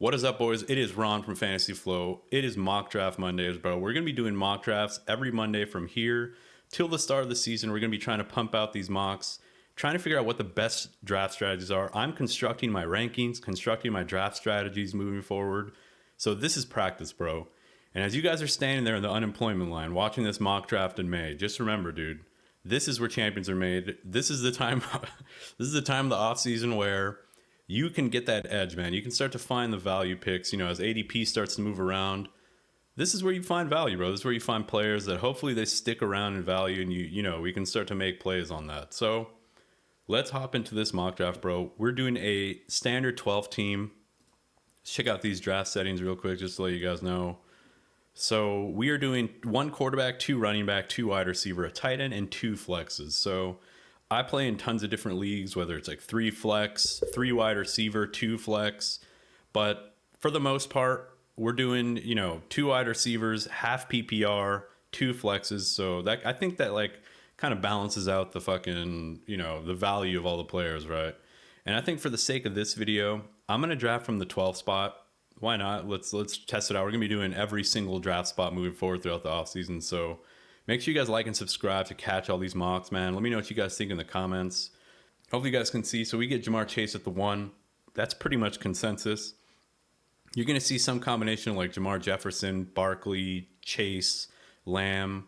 What is up, boys? It is Ron from Fantasy Flow. It is Mock Draft Mondays, bro. We're going to be doing mock drafts every Monday from here till the start of the season. We're going to be trying to pump out these mocks, trying to figure out what the best draft strategies are. I'm constructing my rankings, constructing my draft strategies moving forward. So this is practice, bro. And as you guys are standing there in the unemployment line watching this mock draft in May, just remember, dude, this is where champions are made. This is the time this is the time of the offseason where you can get that edge, man. You can start to find the value picks, as ADP starts to move around. This is where you find value, bro. This is where you find players that hopefully they stick around in value, and we can start to make plays on that. So let's hop into this mock draft, bro. We're doing a standard 12 team. Let's check out these draft settings real quick just to let you guys know. So we are doing 1 quarterback, 2 running back, 2 wide receiver, a tight end, and 2 flexes. So I play in tons of different leagues, whether it's like 3 flex, 3 wide receiver, 2 flex. But for the most part, we're doing, 2 wide receivers, half PPR, 2 flexes. So that, I think that like kind of balances out the fucking, the value of all the players, right? And I think for the sake of this video, I'm going to draft from the 12th spot. Why not? Let's test it out. We're going to be doing every single draft spot moving forward throughout the offseason. So make sure you guys like and subscribe to catch all these mocks, man. Let me know what you guys think in the comments. Hopefully you guys can see. So we get Jamar Chase at the 1. That's pretty much consensus. You're going to see some combination like Jamar Jefferson, Barkley, Chase, Lamb.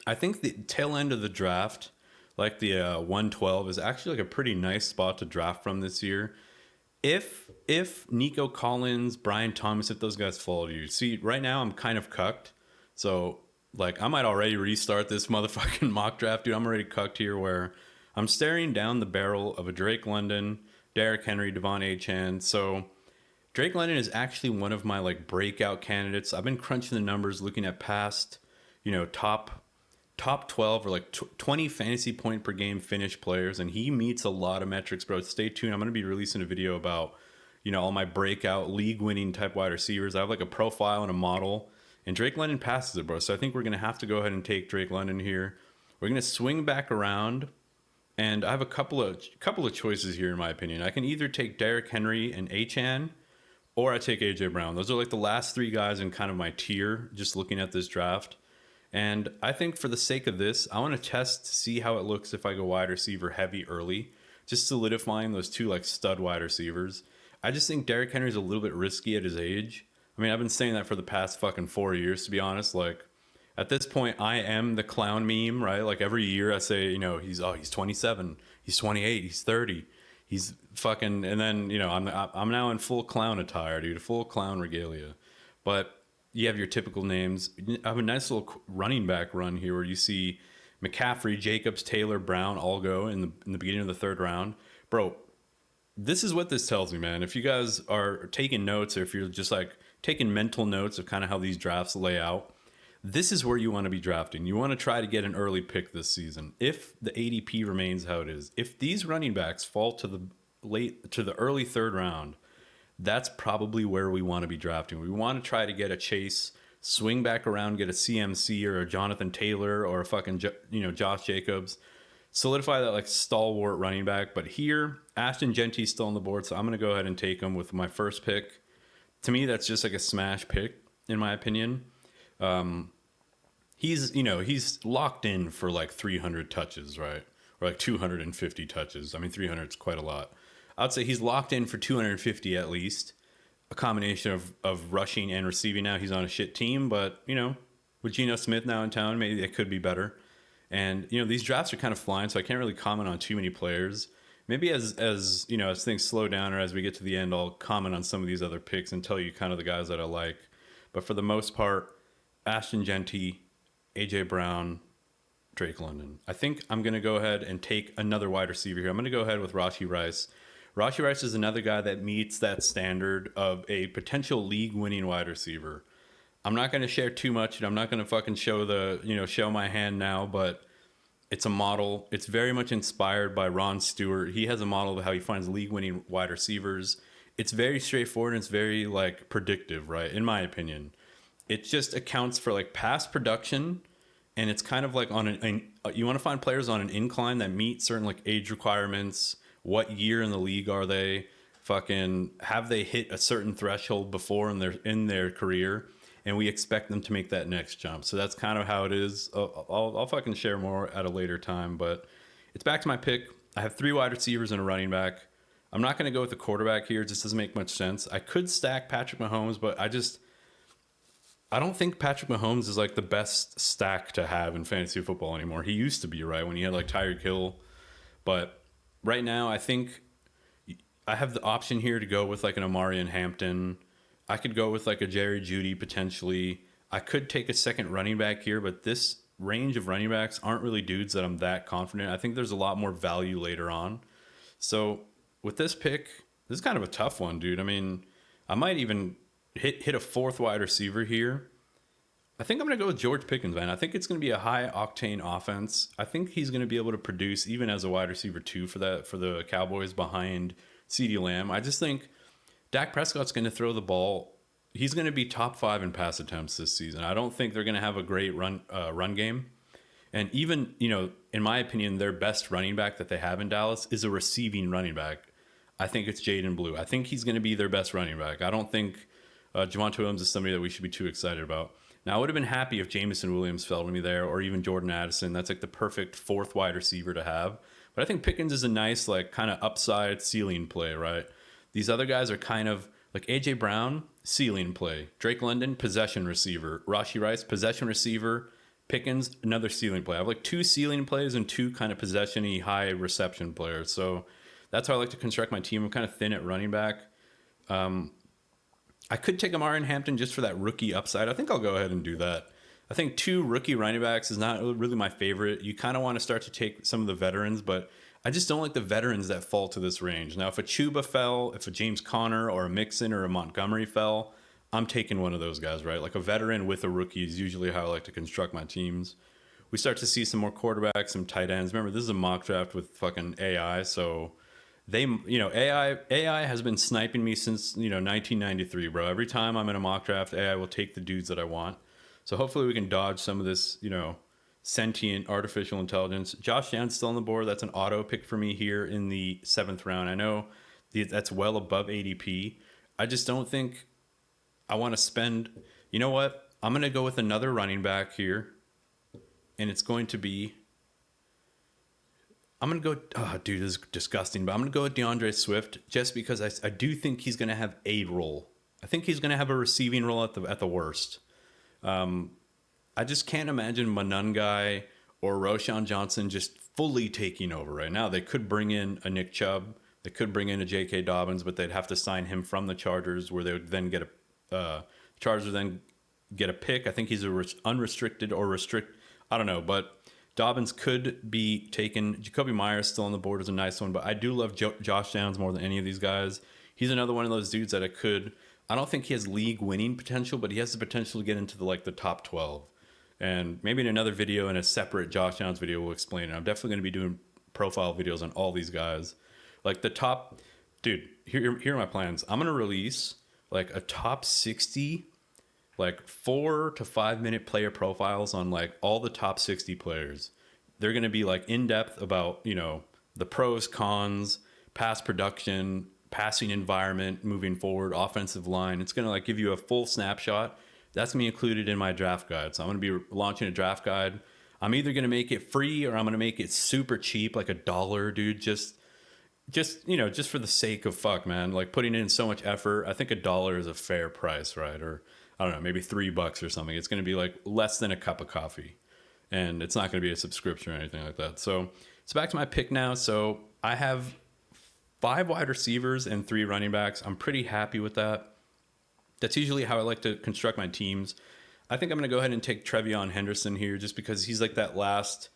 I think the tail end of the draft, like the 112, is actually like a pretty nice spot to draft from this year. If Nico Collins, Brian Thomas, if those guys fall to you. See, right now I'm kind of cucked. So like I might already restart this motherfucking mock draft, dude. I'm already cucked here where I'm staring down the barrel of a Drake London, Derrick Henry, Devon Achane. So Drake London is actually one of my like breakout candidates. I've been crunching the numbers, looking at past, top 12 or like 20 fantasy point per game finish players, and he meets a lot of metrics, bro. Stay tuned. I'm going to be releasing a video about, all my breakout league winning type wide receivers. I have like a profile and a model, and Drake London passes it, bro. So I think we're going to have to go ahead and take Drake London here. We're going to swing back around, and I have a couple of choices here in my opinion. I can either take Derrick Henry and Achane, or I take AJ Brown. Those are like the last 3 guys in kind of my tier just looking at this draft. And I think for the sake of this, I want to test to see how it looks if I go wide receiver heavy early, just solidifying those 2 like stud wide receivers. I just think Derrick Henry is a little bit risky at his age. I mean, I've been saying that for the past fucking 4 years, to be honest. Like at this point, I am the clown meme, right? Like every year I say, he's 27, he's 28, he's 30, he's fucking, and then I'm now in full clown attire, dude, full clown regalia. But you have your typical names. I have a nice little running back run here where you see McCaffrey, Jacobs, Taylor, Brown all go in the beginning of the 3rd round. Bro, this is what this tells me, man. If you guys are taking notes, or if you're just like taking mental notes of kind of how these drafts lay out, this is where you want to be drafting. You want to try to get an early pick this season. If the ADP remains how it is, if these running backs fall to the early 3rd round, that's probably where we want to be drafting. We want to try to get a Chase, swing back around, get a CMC or a Jonathan Taylor or a fucking, Josh Jacobs. Solidify that like stalwart running back. But here, Ashton Genty's still on the board, so I'm going to go ahead and take him with my first pick. To me, that's just like a smash pick, in my opinion. He's locked in for like 300 touches, right? Or like 250 touches. I mean, 300 is quite a lot. I'd say he's locked in for 250 at least. A combination of rushing and receiving now. He's on a shit team, but, with Geno Smith now in town, maybe it could be better. And, these drafts are kind of flying, so I can't really comment on too many players. Maybe as things slow down or as we get to the end, I'll comment on some of these other picks and tell you kind of the guys that I like. But for the most part, Ashton Genty, AJ Brown, Drake London. I think I'm going to go ahead and take another wide receiver here. I'm going to go ahead with Rashee Rice. Rashee Rice is another guy that meets that standard of a potential league-winning wide receiver. I'm not going to share too much, and I'm not going to fucking show my hand now, but it's a model. It's very much inspired by Ron Stewart. He has a model of how he finds league-winning wide receivers. It's very straightforward, and it's very, like, predictive, right, in my opinion. It just accounts for, like, past production, and it's kind of like you want to find players on an incline that meet certain, like, age requirements. What year in the league are they? fucking have they hit a certain threshold before in their career, and we expect them to make that next jump. So that's kind of how it is. I'll fucking share more at a later time, but it's back to my pick. I have 3 wide receivers and a running back. I'm not going to go with the quarterback here. It just doesn't make much sense. I could stack Patrick Mahomes, but I don't think Patrick Mahomes is like the best stack to have in fantasy football anymore. He used to be, right, when he had like Tyreek Hill. But right now, I think I have the option here to go with like an Amari and Hampton. I could go with like a Jerry Jeudy potentially. I could take a second running back here, but this range of running backs aren't really dudes that I'm that confident. I think there's a lot more value later on. So with this pick, this is kind of a tough one, dude. I mean, I might even hit a 4th wide receiver here. I think I'm going to go with George Pickens, man. I think it's going to be a high octane offense. I think he's going to be able to produce even as a wide receiver 2 for the Cowboys behind CeeDee Lamb. I just think Dak Prescott's going to throw the ball. He's going to be top 5 in pass attempts this season. I don't think they're going to have a great run game. And even, in my opinion, their best running back that they have in Dallas is a receiving running back. I think it's Jaden Blue. I think he's going to be their best running back. I don't think Javonte Williams is somebody that we should be too excited about. Now, I would have been happy if Jameson Williams fell to me there, or even Jordan Addison. That's like the perfect 4th wide receiver to have. But I think Pickens is a nice, like, kind of upside ceiling play, right? These other guys are kind of like A.J. Brown, ceiling play. Drake London, possession receiver. Rashee Rice, possession receiver. Pickens, another ceiling play. I have like 2 ceiling plays and 2 kind of possession-y, high reception players. So that's how I like to construct my team. I'm kind of thin at running back. I could take Amari and Hampton just for that rookie upside. I think I'll go ahead and do that. I think 2 rookie running backs is not really my favorite. You kind of want to start to take some of the veterans, but I just don't like the veterans that fall to this range. Now, if a Chuba fell, if a James Conner or a Mixon or a Montgomery fell, I'm taking one of those guys, right? Like a veteran with a rookie is usually how I like to construct my teams. We start to see some more quarterbacks, some tight ends. Remember, this is a mock draft with fucking AI, so AI has been sniping me since 1993, bro. Every time I'm in a mock draft, AI will take the dudes that I want. So hopefully we can dodge some of this sentient artificial intelligence. Josh Downs still on the board. That's an auto pick for me here in the 7th round. I know that's well above ADP. I just don't think I want to spend. You know what? I'm going to go with another running back here, and it's going to be. I'm going to go, oh, dude, this is disgusting, but I'm going to go with DeAndre Swift just because I do think he's going to have a role. I think he's going to have a receiving role at the worst. I just can't imagine Monungai or Roshan Johnson just fully taking over right now. They could bring in a Nick Chubb. They could bring in a J.K. Dobbins, but they'd have to sign him from the Chargers, where they would then get a pick. I think he's unrestricted or restrict. I don't know, but Dobbins could be taken. Jacoby Myers still on the board is a nice one, but I do love Josh Downs more than any of these guys. He's another one of those dudes that I don't think he has league winning potential, but he has the potential to get into the top 12. And maybe in another video, in a separate Josh Downs video, we'll explain it. I'm definitely going to be doing profile videos on all these guys. Like the top, dude, here are my plans. I'm going to release like a top 60 like 4 to 5 minute player profiles on like all the top 60 players. They're going to be like in depth about, the pros, cons, past production, passing environment, moving forward, offensive line. It's going to like give you a full snapshot. That's going to be included in my draft guide. So I'm going to be launching a draft guide. I'm either going to make it free or I'm going to make it super cheap, like $1, dude. Just for the sake of fuck, man. Like putting in so much effort. I think $1 is a fair price, right? Or I don't know, maybe $3 or something. It's going to be like less than a cup of coffee, and it's not going to be a subscription or anything like that. So back to my pick now. So I have 5 wide receivers and 3 running backs. I'm pretty happy with that. That's usually how I like to construct my teams. I think I'm going to go ahead and take Trevion Henderson here just because he's like that last,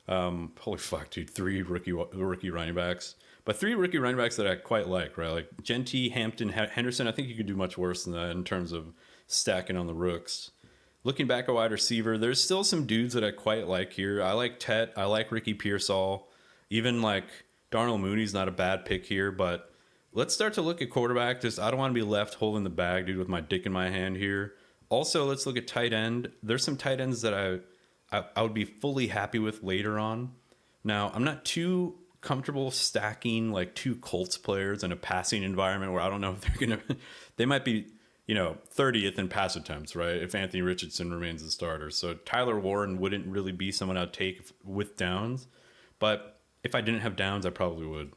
holy fuck, dude, 3 rookie running backs. But 3 rookie running backs that I quite like, right? Like Genty, Hampton, Henderson. I think you could do much worse than that in terms of stacking on the rooks. Looking back at wide receiver, there's still some dudes that I quite like here. I like Tet. I like Ricky Pearsall. Even like Darnell Mooney's not a bad pick here, but let's start to look at quarterback. I don't want to be left holding the bag, dude, with my dick in my hand here. Also, let's look at tight end. There's some tight ends that I would be fully happy with later on. Now, I'm not too comfortable stacking like 2 Colts players in a passing environment where I don't know if they're going to, they might be, 30th in pass attempts, right? If Anthony Richardson remains the starter. So Tyler Warren wouldn't really be someone I'd take with Downs. But if I didn't have Downs, I probably would.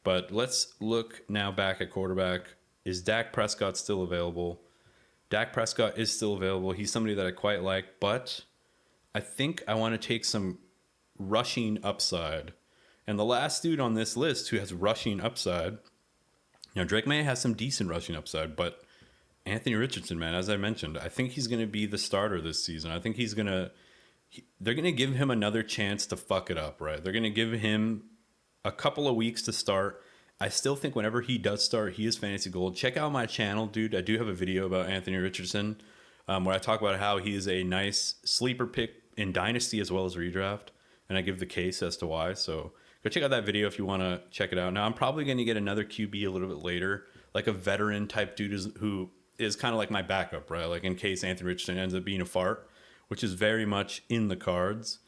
But let's look now back at quarterback. Is Dak Prescott still available? Dak Prescott is still available. He's somebody that I quite like, but I think I want to take some rushing upside. And the last dude on this list who has rushing upside, Drake May has some decent rushing upside, but Anthony Richardson, man, as I mentioned, I think he's going to be the starter this season. I think they're going to give him another chance to fuck it up, right? They're going to give him a couple of weeks to start. I still think whenever he does start, he is fantasy gold. Check out my channel, dude. I do have a video about Anthony Richardson where I talk about how he is a nice sleeper pick in Dynasty as well as Redraft. And I give the case as to why. So go check out that video if you want to check it out. Now, I'm probably going to get another QB a little bit later, like a veteran type dude who is kind of like my backup, right? Like in case Anthony Richardson ends up being a fart, which is very much in the cards.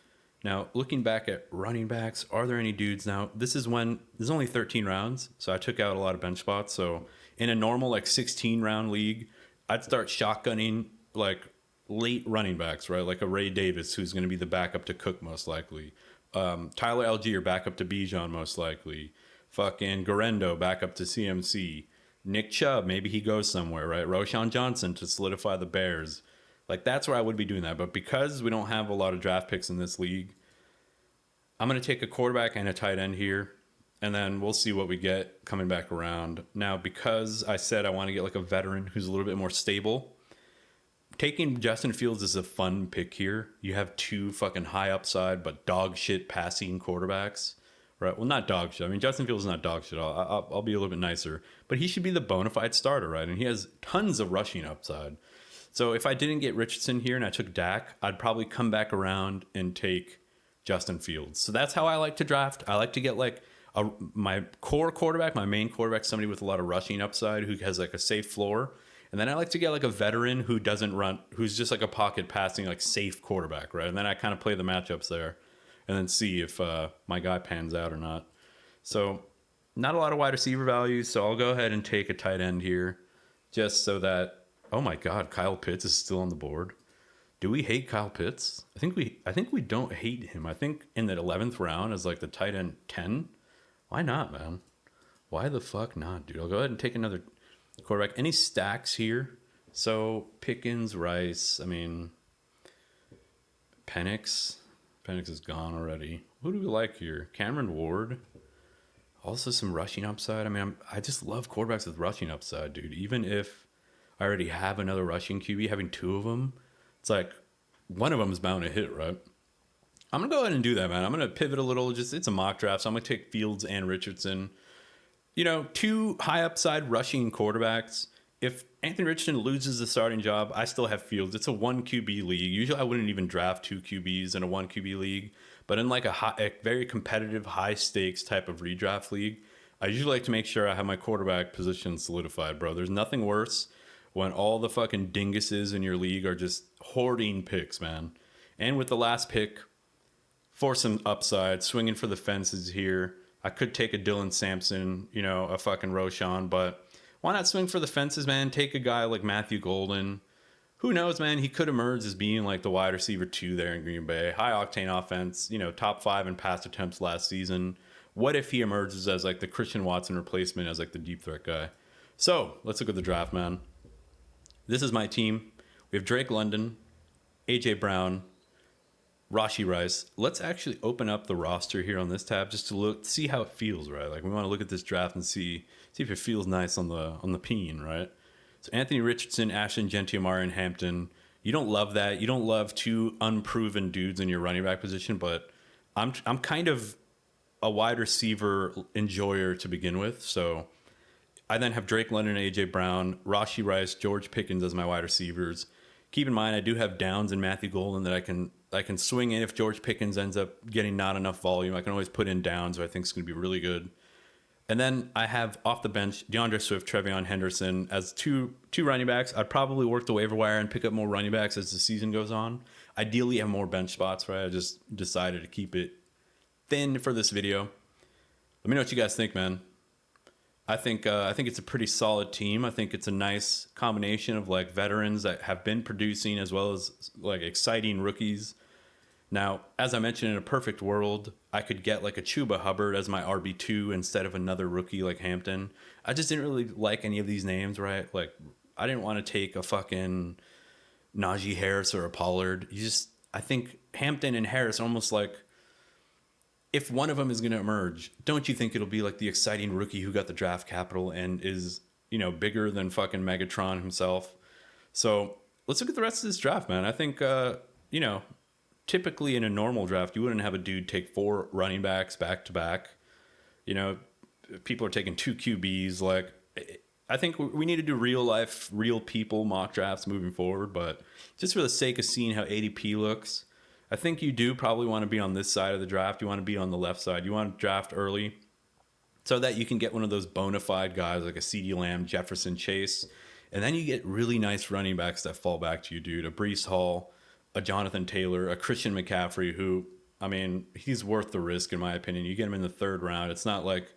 Now, looking back at running backs, are there any dudes? Now, this is there's only 13 rounds, so I took out a lot of bench spots. So in a normal like 16-round league, I'd start shotgunning like late running backs, right? Like a Ray Davis, who's going to be the backup to Cook most likely. Tyler Algier, backup to Bijan most likely. Fucking Garendo, backup to CMC. Nick Chubb, maybe he goes somewhere, right? Roshan Johnson to solidify the Bears. Like, that's where I would be doing that. But because we don't have a lot of draft picks in this league, I'm going to take a quarterback and a tight end here, and then we'll see what we get coming back around. Now, because I said I want to get like a veteran who's a little bit more stable, taking Justin Fields is a fun pick here. You have 2 fucking high upside but dog shit passing quarterbacks. Right. Well, not dog shit. I mean, Justin Fields is not dog shit. I'll be a little bit nicer. But he should be the bona fide starter, right? And he has tons of rushing upside. So if I didn't get Richardson here and I took Dak, I'd probably come back around and take Justin Fields. So that's how I like to draft. I like to get like my core quarterback, my main quarterback, somebody with a lot of rushing upside who has like a safe floor. And then I like to get like a veteran who doesn't run, who's just like a pocket passing, like safe quarterback, right? And then I kind of play the matchups there. And then see if my guy pans out or not. So not a lot of wide receiver values, so I'll go ahead and take a tight end here just so that, oh my God, Kyle Pitts is still on the board. Do we hate Kyle Pitts? I think we don't hate him. I think in the 11th round as like the tight end 10. Why not, man? Why the fuck not, dude? I'll go ahead and take another quarterback. Any stacks here? So Pickens, Rice, I mean, Penix is gone already. Who do we like here? Cameron Ward. Also some rushing upside. I mean, I just love quarterbacks with rushing upside, dude. Even if I already have another rushing QB, having 2 of them, it's like one of them is bound to hit, right? I'm going to go ahead and do that, man. I'm going to pivot a little. It's a mock draft, so I'm going to take Fields and Richardson. 2 high upside rushing quarterbacks. If Anthony Richardson loses the starting job, I still have Fields. It's a 1 QB league. Usually I wouldn't even draft 2 QBs in a 1 QB league. But in like a very competitive, high stakes type of redraft league, I usually like to make sure I have my quarterback position solidified, bro. There's nothing worse when all the fucking dinguses in your league are just hoarding picks, man. And with the last pick, for some upside, swinging for the fences here, I could take a Dylan Sampson, a fucking Roshan, but why not swing for the fences, man? Take a guy like Matthew Golden. Who knows, man? He could emerge as being like the wide receiver 2 there in Green Bay. High octane offense, top 5 in pass attempts last season. What if he emerges as like the Christian Watson replacement as like the deep threat guy? So let's look at the draft, man. This is my team. We have Drake London, AJ Brown, Rashee Rice. Let's actually open up the roster here on this tab just to see how it feels, right? Like we want to look at this draft and see if it feels nice on the peen, right? So Anthony Richardson, Ashton Jeanty, Amari, and Hampton. You don't love that. You don't love 2 unproven dudes in your running back position, but I'm kind of a wide receiver enjoyer to begin with. So I then have Drake London, AJ Brown, Rashee Rice, George Pickens as my wide receivers. Keep in mind, I do have Downs and Matthew Golden that I can swing in if George Pickens ends up getting not enough volume. I can always put in Downs, who I think is going to be really good. And then I have off the bench DeAndre Swift, Trevion Henderson as two running backs. I'd probably work the waiver wire and pick up more running backs as the season goes on. Ideally, have more bench spots, right? I just decided to keep it thin for this video. Let me know what you guys think, man. I think it's a pretty solid team. I think it's a nice combination of like veterans that have been producing as well as like exciting rookies. Now, as I mentioned, in a perfect world, I could get like a Chuba Hubbard as my RB2 instead of another rookie like Hampton. I just didn't really like any of these names, right? Like, I didn't want to take a fucking Najee Harris or a Pollard. I think Hampton and Harris are almost like, if one of them is going to emerge, don't you think it'll be like the exciting rookie who got the draft capital and is, bigger than fucking Megatron himself? So let's look at the rest of this draft, man. I think, typically in a normal draft, you wouldn't have a dude take 4 running backs back to back. People are taking 2 QBs. Like, I think we need to do real life, real people mock drafts moving forward. But just for the sake of seeing how ADP looks, I think you do probably want to be on this side of the draft. You want to be on the left side. You want to draft early so that you can get one of those bona fide guys like a CeeDee Lamb, Jefferson, Chase. And then you get really nice running backs that fall back to you, dude. A Breece Hall, a Jonathan Taylor, a Christian McCaffrey, who, I mean, he's worth the risk in my opinion. You get him in the 3rd round. It's not like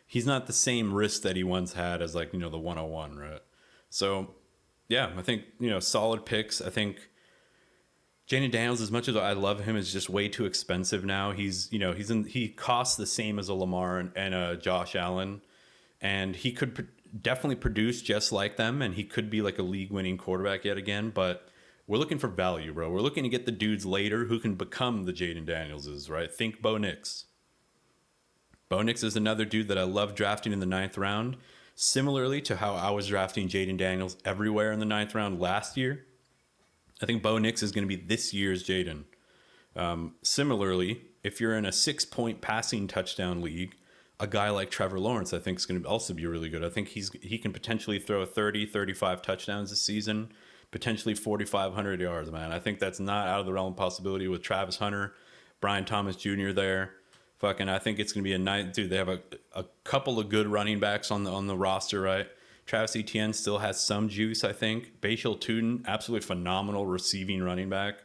he's not the same risk that he once had as like, the 101, right? So, yeah, I think, solid picks. I think Jaden Daniels, as much as I love him, is just way too expensive now. He costs the same as a Lamar and a Josh Allen, and he could definitely produce just like them, and he could be like a league-winning quarterback yet again. But we're looking for value, bro. We're looking to get the dudes later who can become the Jaden Danielses, right? Think Bo Nix. Bo Nix is another dude that I love drafting in the 9th round. Similarly to how I was drafting Jaden Daniels everywhere in the 9th round last year, I think Bo Nix is going to be this year's Jaden. Similarly, if you're in a 6-point passing touchdown league, a guy like Trevor Lawrence, I think, is going to also be really good. I think he can potentially throw 30, 35 touchdowns this season, potentially 4,500 yards, man. I think that's not out of the realm of possibility with Travis Hunter, Brian Thomas Jr. there. I think it's going to be a nice dude. They have a couple of good running backs on the roster, right? Travis Etienne still has some juice, I think. Bashal Tuden, absolutely phenomenal receiving running back.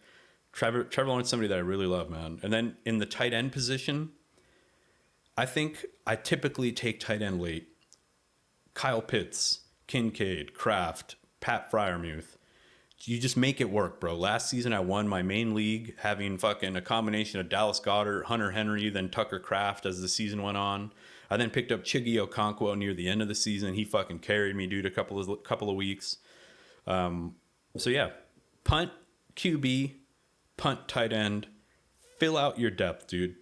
Trevor Lawrence, somebody that I really love, man. And then in the tight end position, I think I typically take tight end late. Kyle Pitts, Kincaid, Kraft, Pat Freiermuth. You just make it work, bro. Last season, I won my main league having fucking a combination of Dallas Goedert, Hunter Henry, then Tucker Kraft as the season went on. I then picked up Chiggy Okonkwo near the end of the season. He fucking carried me, dude, a couple of weeks. So yeah, punt QB, punt tight end, fill out your depth, dude.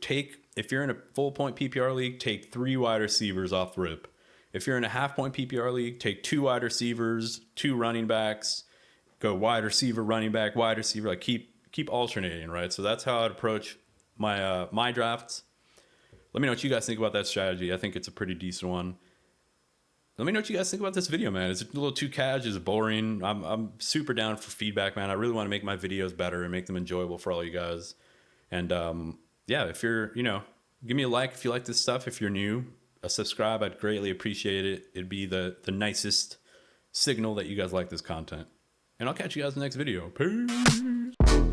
If you're in a full point PPR league, take 3 wide receivers off the rip. If you're in a half point PPR league, take 2 wide receivers, 2 running backs, go wide receiver, running back, wide receiver. Like keep alternating, right? So that's how I'd approach my drafts. Let me know what you guys think about that strategy. I think it's a pretty decent one. Let me know what you guys think about this video, man. Is it a little too cash? Is it boring? I'm super down for feedback, man. I really want to make my videos better and make them enjoyable for all you guys. And yeah, if you're, give me a like if you like this stuff. If you're new, a subscribe, I'd greatly appreciate it. It'd be the nicest signal that you guys like this content. And I'll catch you guys in the next video. Peace.